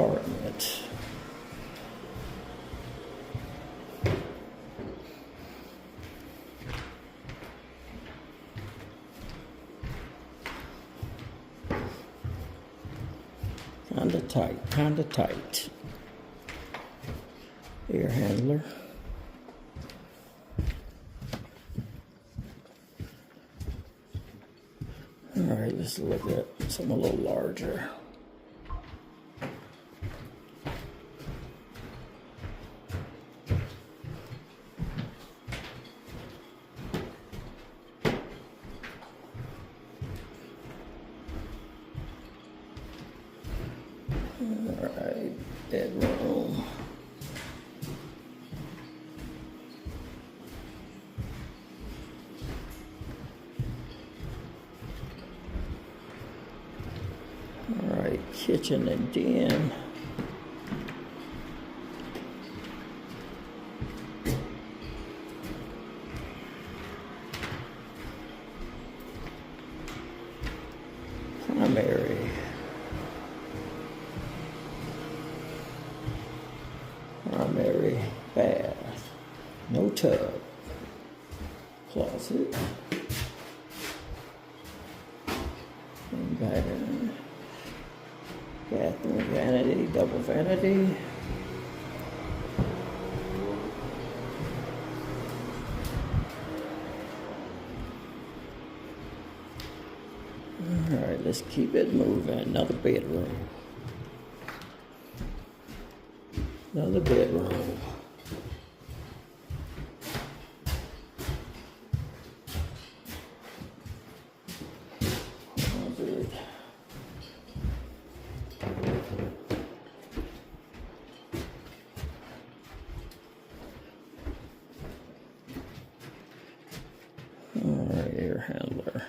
apartment. Kinda tight. Air handler. All right, let's look at something a little larger. All right, bedroom. All right, kitchen and den. Primary bath. No tub. Closet. And bathroom vanity, double vanity. All right, let's keep it moving. Another bedroom. Another bedroom. All right, air handler.